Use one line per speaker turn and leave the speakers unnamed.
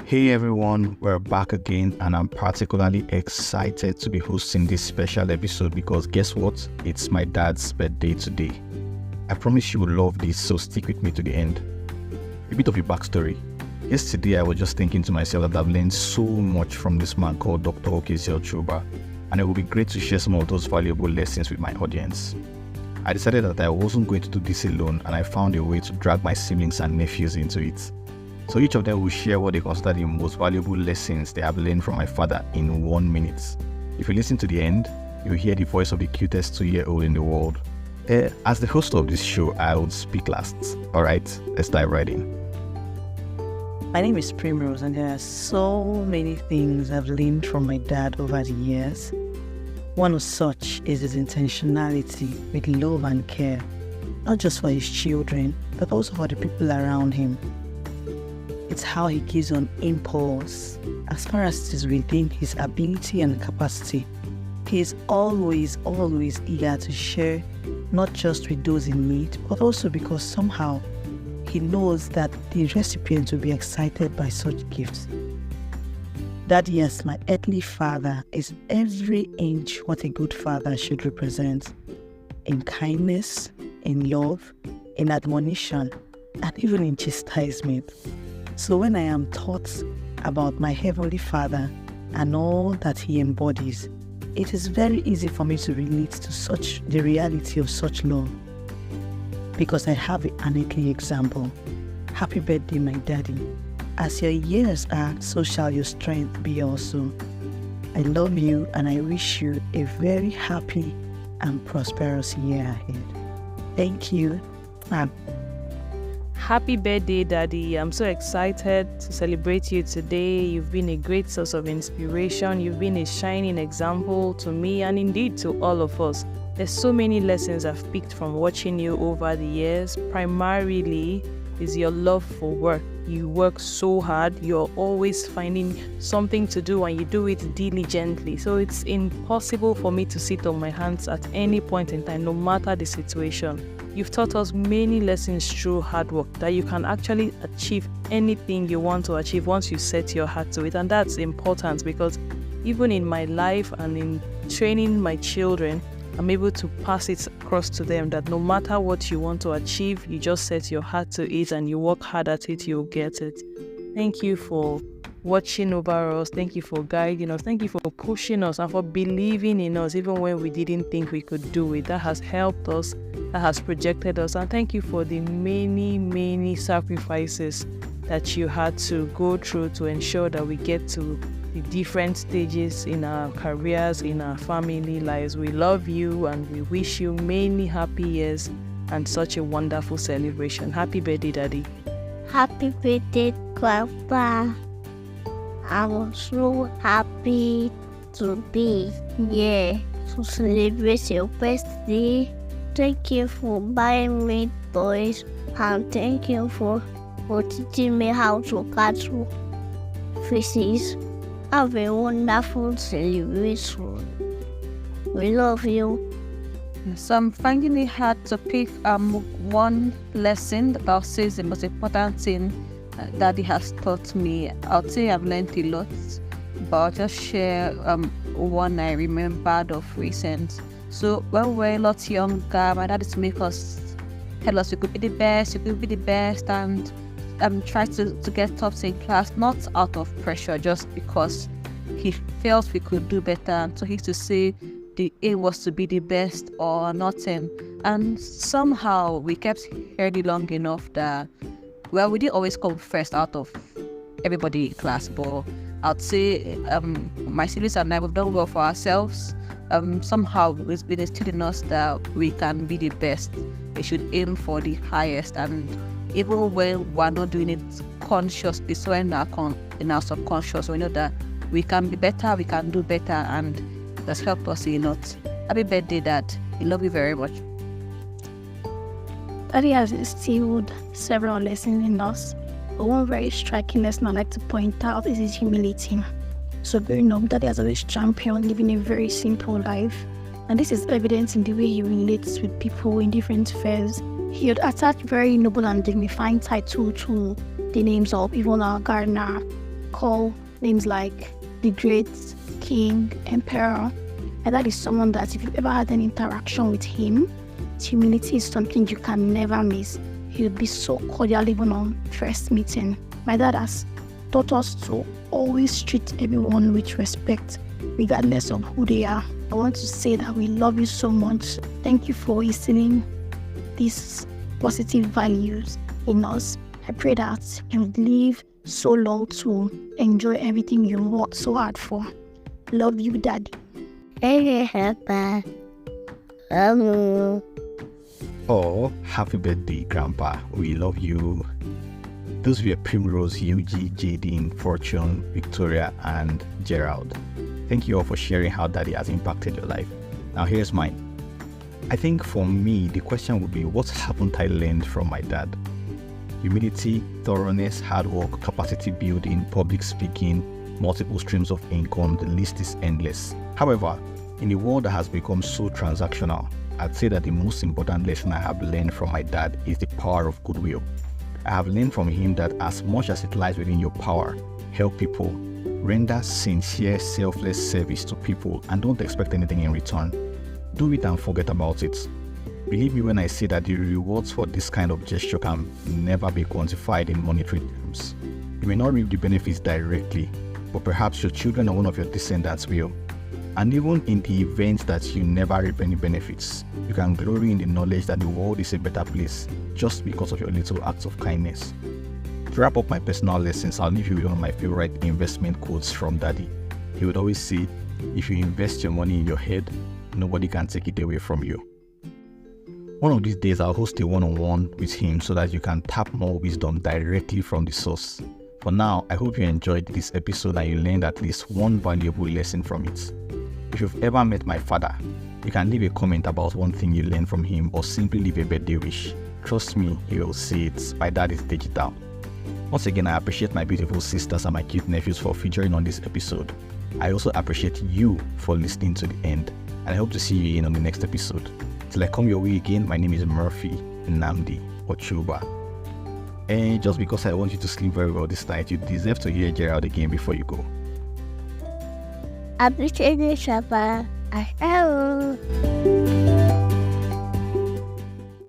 Hey everyone, we're back again and I'm particularly excited to be hosting this special episode because guess what? It's my dad's birthday today. I promise you will love this, so stick with me to the end. A bit of a backstory. Yesterday I was just thinking to myself that I've learned so much from this man called Dr. Okezie Ochuba, and it would be great to share some of those valuable lessons with my audience. I decided that I wasn't going to do this alone and I found a way to drag my siblings and nephews into it. So each of them will share what they consider the most valuable lessons they have learned from my father in 1 minute. If you listen to the end, you'll hear the voice of the cutest 2-year-old in the world. As the host of this show, I would speak last. Alright, let's dive right in.
My name is Primrose, and there are so many things I've learned from my dad over the years. One of such is his intentionality with love and care, not just for his children, but also for the people around him. It's how he gives on impulse. As far as it is within his ability and capacity, he is always eager to share, not just with those in need, but also because somehow he knows that the recipient will be excited by such gifts. Daddy, as my earthly father, is every inch what a good father should represent, in kindness, in love, in admonition, and even in chastisement. So when I am taught about my Heavenly Father and all that He embodies, it is very easy for me to relate to the reality of such love. Because I have an earthly example. Happy birthday, my daddy. As your years are, so shall your strength be also. I love you and I wish you a very happy and prosperous year ahead. Thank you.
Happy birthday, Daddy. I'm so excited to celebrate you today. You've been a great source of inspiration. You've been a shining example to me and indeed to all of us. There's so many lessons I've picked from watching you over the years. Primarily is your love for work. You work so hard. You're always finding something to do and you do it diligently. So it's impossible for me to sit on my hands at any point in time, no matter the situation. You've taught us many lessons through hard work, that you can actually achieve anything you want to achieve once you set your heart to it. And that's important because even in my life and in training my children, I'm able to pass it across to them that no matter what you want to achieve, you just set your heart to it and you work hard at it, you'll get it. Thank you for watching over us. Thank you for guiding us. Thank you for pushing us and for believing in us even when we didn't think we could do it. That has helped us. That has projected us. And thank you for the many sacrifices that you had to go through to ensure that we get to the different stages in our careers, in our family lives. We love you and we wish you many happy years and such a wonderful celebration. Happy birthday, Daddy.
Happy birthday, Grandpa. I'm so happy to be here to celebrate your birthday. Thank you for buying me toys and thank you for teaching me how to catch fishes. Have a wonderful celebration. We love you.
So I'm finding it hard to pick one lesson that I'll say is the most important thing Daddy has taught me. I'll say I've learned a lot, but I'll just share one I remembered of recent. So when we were a lot younger, my dad used to tell us we could be the best, and try to get tops in class, not out of pressure, just because he felt we could do better. And so he used to say the aim was to be the best or nothing. And somehow we kept hearing it long enough that, well, we didn't always come first out of everybody in class, but I'd say my siblings and I, we've done well for ourselves. Somehow it's been instilled in us that we can be the best. We should aim for the highest, and even when we're not doing it consciously, so in our subconscious, we know that we can be better, we can do better, and that's helped us a lot. Happy birthday, Dad. I love you very much.
Daddy has instilled several lessons in us, but one very striking lesson I'd like to point out is his humility. So growing up, Daddy has always championed living a very simple life, and this is evident in the way he relates with people in different spheres. He would attach very noble and dignifying title to the names of even our gardener, call names like the great king, emperor. My dad is someone that if you've ever had an interaction with him, humility is something you can never miss. He'll be so cordial even on first meeting. My dad has taught us to always treat everyone with respect, regardless of who they are. I want to say that we love you so much. Thank you for instilling these positive values in us. I pray that you would live so long to enjoy everything you worked so hard for. Love you, Daddy.
Oh, happy birthday, Grandpa. We love you. Those were Primrose, Yuji, Jayden, Fortune, Victoria, and Gerald. Thank you all for sharing how Daddy has impacted your life. Now here's mine. I think for me, the question would be, what haven't I learned from my dad? Humility, thoroughness, hard work, capacity building, public speaking, multiple streams of income, the list is endless. However, in a world that has become so transactional, I'd say that the most important lesson I have learned from my dad is the power of goodwill. I have learned from him that as much as it lies within your power, help people, render sincere, selfless service to people, and don't expect anything in return. Do it and forget about it. Believe me when I say that the rewards for this kind of gesture can never be quantified in monetary terms. You may not reap the benefits directly, but perhaps your children or one of your descendants will. And even in the event that you never reap any benefits, you can glory in the knowledge that the world is a better place just because of your little acts of kindness. To wrap up my personal lessons, I'll leave you with one of my favorite investment quotes from Daddy. He would always say, if you invest your money in your head, nobody can take it away from you. One of these days, I'll host a one-on-one with him so that you can tap more wisdom directly from the source. For now, I hope you enjoyed this episode and you learned at least one valuable lesson from it. If you've ever met my father, you can leave a comment about one thing you learned from him or simply leave a birthday wish. Trust me, he will see it. My dad is digital. Once again, I appreciate my beautiful sisters and my cute nephews for featuring on this episode. I also appreciate you for listening to the end, and I hope to see you in on the next episode. Till I come your way again, my name is Murphy Nnamdi Ochuba. And just because I want you to sleep very well this night, you deserve to hear Gerald again before you go.
Appreciate you, Shaba. I